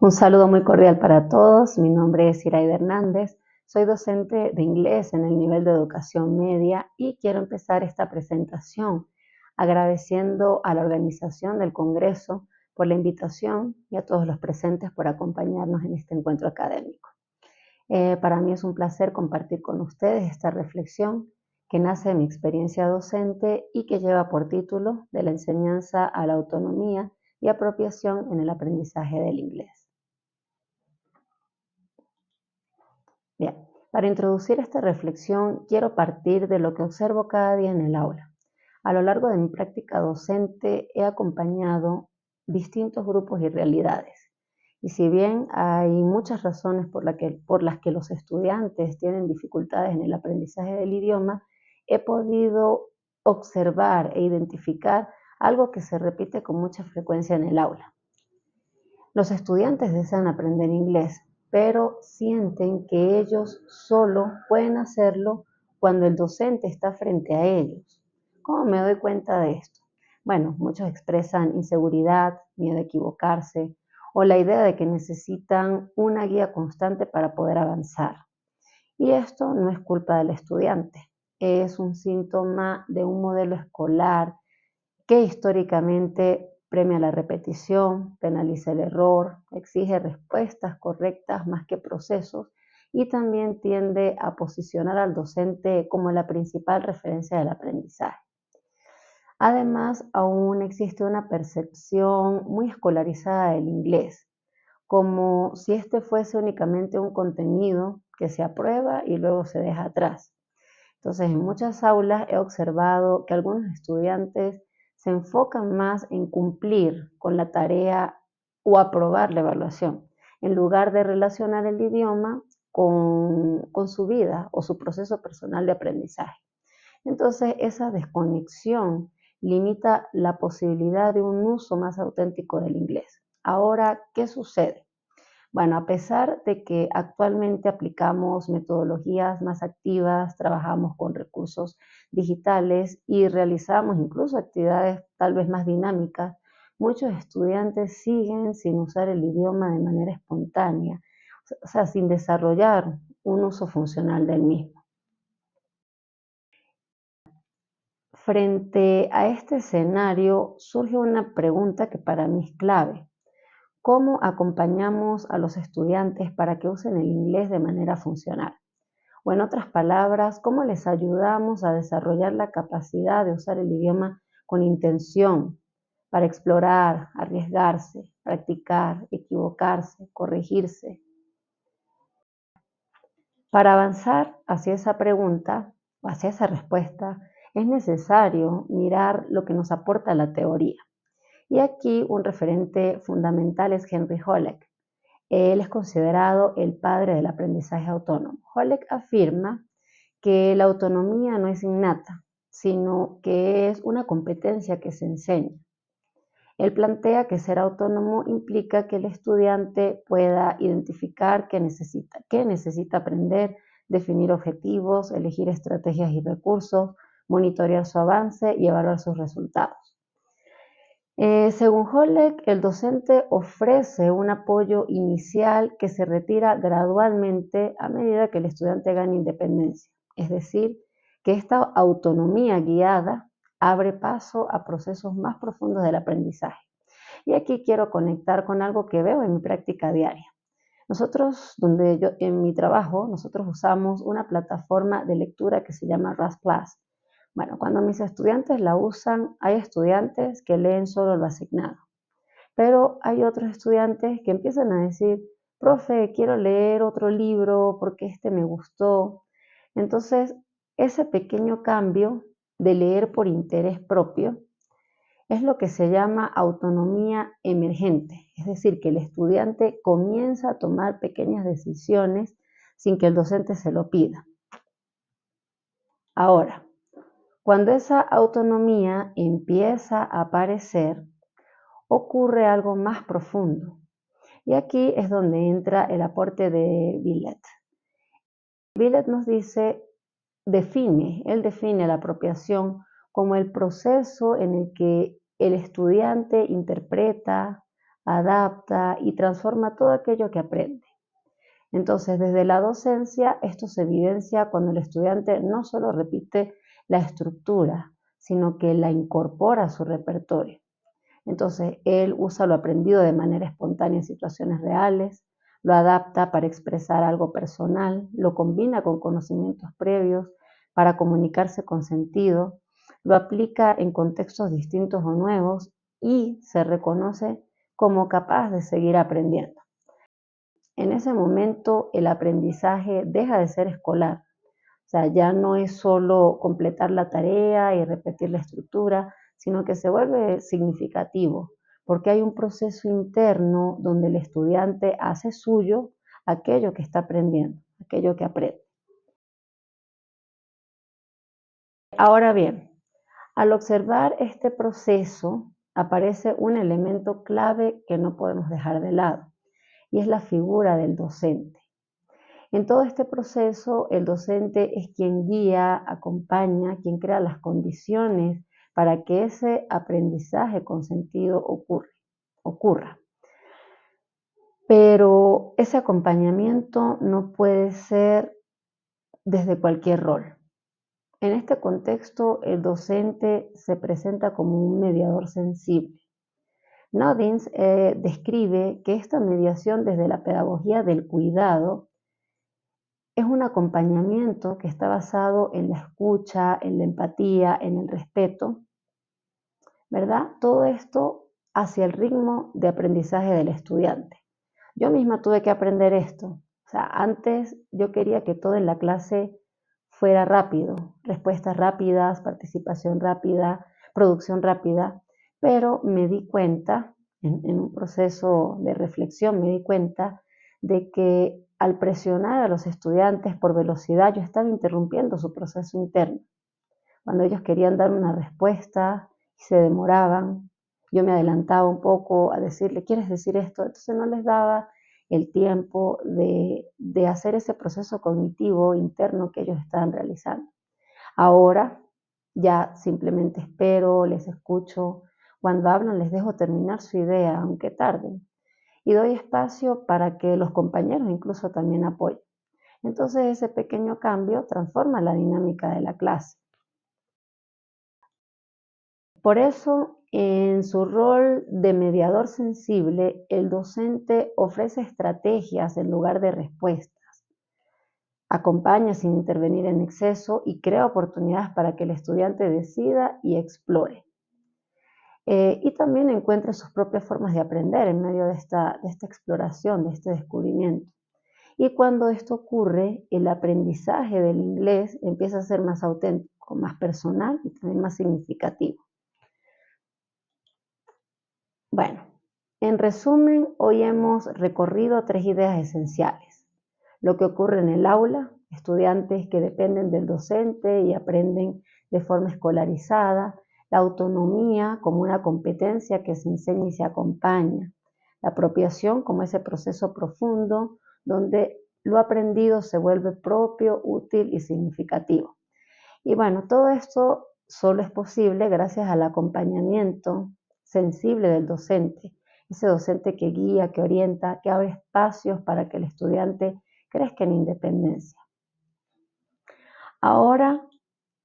Un saludo muy cordial para todos. Mi nombre es Iraida Hernández. Soy docente de inglés en el nivel de educación media y quiero empezar esta presentación agradeciendo a la organización del Congreso por la invitación y a todos los presentes por acompañarnos en este encuentro académico. Para mí es un placer compartir con ustedes esta reflexión que nace de mi experiencia docente y que lleva por título De la enseñanza a la autonomía y apropiación en el aprendizaje del inglés. Bien, para introducir esta reflexión quiero partir de lo que observo cada día en el aula. A lo largo de mi práctica docente he acompañado distintos grupos y realidades. Y si bien hay muchas razones por las que los estudiantes tienen dificultades en el aprendizaje del idioma, he podido observar e identificar algo que se repite con mucha frecuencia en el aula. Los estudiantes desean aprender inglés, pero sienten que ellos solo pueden hacerlo cuando el docente está frente a ellos. ¿Cómo me doy cuenta de esto? Bueno, muchos expresan inseguridad, miedo a equivocarse o la idea de que necesitan una guía constante para poder avanzar. Y esto no es culpa del estudiante, es un síntoma de un modelo escolar que históricamente premia la repetición, penaliza el error, exige respuestas correctas más que procesos y también tiende a posicionar al docente como la principal referencia del aprendizaje. Además, aún existe una percepción muy escolarizada del inglés, como si este fuese únicamente un contenido que se aprueba y luego se deja atrás. Entonces, en muchas aulas he observado que algunos estudiantes se enfocan más en cumplir con la tarea o aprobar la evaluación, en lugar de relacionar el idioma con su vida o su proceso personal de aprendizaje. Entonces, esa desconexión limita la posibilidad de un uso más auténtico del inglés. Ahora, ¿qué sucede? Bueno, a pesar de que actualmente aplicamos metodologías más activas, trabajamos con recursos digitales y realizamos incluso actividades tal vez más dinámicas, muchos estudiantes siguen sin usar el idioma de manera espontánea, o sea, sin desarrollar un uso funcional del mismo. Frente a este escenario surge una pregunta que para mí es clave. ¿Cómo acompañamos a los estudiantes para que usen el inglés de manera funcional? O en otras palabras, ¿cómo les ayudamos a desarrollar la capacidad de usar el idioma con intención para explorar, arriesgarse, practicar, equivocarse, corregirse? Para avanzar hacia esa pregunta o hacia esa respuesta, es necesario mirar lo que nos aporta la teoría. Y aquí un referente fundamental es Henry Holleck. Él es considerado el padre del aprendizaje autónomo. Holleck afirma que la autonomía no es innata, sino que es una competencia que se enseña. Él plantea que ser autónomo implica que el estudiante pueda identificar qué necesita aprender, definir objetivos, elegir estrategias y recursos, monitorear su avance y evaluar sus resultados. Según Holleck, el docente ofrece un apoyo inicial que se retira gradualmente a medida que el estudiante gana independencia. Es decir, que esta autonomía guiada abre paso a procesos más profundos del aprendizaje. Y aquí quiero conectar con algo que veo en mi práctica diaria. En mi trabajo, nosotros usamos una plataforma de lectura que se llama RASClass. Bueno, cuando mis estudiantes la usan, hay estudiantes que leen solo lo asignado, pero hay otros estudiantes que empiezan a decir, profe, quiero leer otro libro porque este me gustó. Entonces, ese pequeño cambio de leer por interés propio es lo que se llama autonomía emergente, es decir, que el estudiante comienza a tomar pequeñas decisiones sin que el docente se lo pida. Ahora, cuando esa autonomía empieza a aparecer, ocurre algo más profundo. Y aquí es donde entra el aporte de Billet. Billet nos dice, él define la apropiación como el proceso en el que el estudiante interpreta, adapta y transforma todo aquello que aprende. Entonces, desde la docencia, esto se evidencia cuando el estudiante no solo repite la estructura, sino que la incorpora a su repertorio. Entonces, él usa lo aprendido de manera espontánea en situaciones reales, lo adapta para expresar algo personal, lo combina con conocimientos previos para comunicarse con sentido, lo aplica en contextos distintos o nuevos y se reconoce como capaz de seguir aprendiendo. En ese momento el aprendizaje deja de ser escolar, o sea, ya no es solo completar la tarea y repetir la estructura, sino que se vuelve significativo, porque hay un proceso interno donde el estudiante hace suyo aquello que está aprendiendo, aquello que aprende. Ahora bien, al observar este proceso aparece un elemento clave que no podemos dejar de lado, y es la figura del docente. En todo este proceso, el docente es quien guía, acompaña, quien crea las condiciones para que ese aprendizaje con sentido ocurra. Pero ese acompañamiento no puede ser desde cualquier rol. En este contexto, el docente se presenta como un mediador sensible. Noddings describe que esta mediación desde la pedagogía del cuidado es un acompañamiento que está basado en la escucha, en la empatía, en el respeto, ¿verdad? Todo esto hacia el ritmo de aprendizaje del estudiante. Yo misma tuve que aprender esto. O sea, antes yo quería que todo en la clase fuera rápido, respuestas rápidas, participación rápida, producción rápida, pero me di cuenta, en un proceso de reflexión, me di cuenta de que al presionar a los estudiantes por velocidad, yo estaba interrumpiendo su proceso interno. Cuando ellos querían dar una respuesta y se demoraban, yo me adelantaba un poco a decirle, ¿quieres decir esto? Entonces no les daba el tiempo de hacer ese proceso cognitivo interno que ellos estaban realizando. Ahora ya simplemente espero, les escucho. Cuando hablan les dejo terminar su idea, aunque tarden. Y doy espacio para que los compañeros incluso también apoyen. Entonces ese pequeño cambio transforma la dinámica de la clase. Por eso, en su rol de mediador sensible, el docente ofrece estrategias en lugar de respuestas, acompaña sin intervenir en exceso y crea oportunidades para que el estudiante decida y explore. Y también encuentre sus propias formas de aprender en medio de esta exploración, de este descubrimiento. Y cuando esto ocurre, el aprendizaje del inglés empieza a ser más auténtico, más personal y también más significativo. Bueno, en resumen, hoy hemos recorrido 3 ideas esenciales. Lo que ocurre en el aula, estudiantes que dependen del docente y aprenden de forma escolarizada, la autonomía como una competencia que se enseña y se acompaña, la apropiación como ese proceso profundo donde lo aprendido se vuelve propio, útil y significativo. Y bueno, todo esto solo es posible gracias al acompañamiento sensible del docente, ese docente que guía, que orienta, que abre espacios para que el estudiante crezca en independencia. Ahora,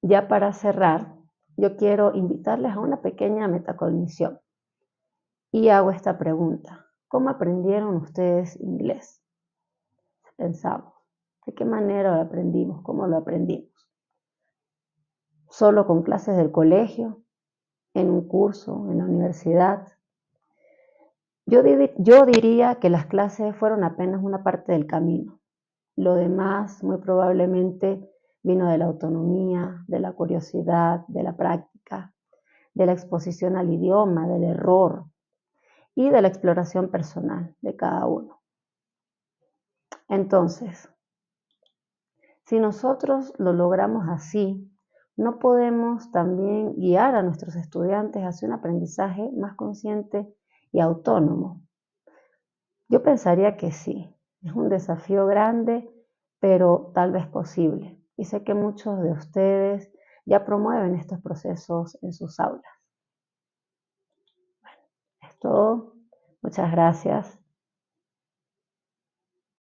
ya para cerrar, yo quiero invitarles a una pequeña metacognición y hago esta pregunta. ¿Cómo aprendieron ustedes inglés? Pensamos. ¿De qué manera lo aprendimos? ¿Cómo lo aprendimos? ¿Solo con clases del colegio? ¿En un curso? ¿En la universidad? Yo diría que las clases fueron apenas una parte del camino. Lo demás muy probablemente vino de la autonomía, de la curiosidad, de la práctica, de la exposición al idioma, del error y de la exploración personal de cada uno. Entonces, si nosotros lo logramos así, ¿no podemos también guiar a nuestros estudiantes hacia un aprendizaje más consciente y autónomo? Yo pensaría que sí. Es un desafío grande, pero tal vez posible. Y sé que muchos de ustedes ya promueven estos procesos en sus aulas. Es todo. Muchas gracias.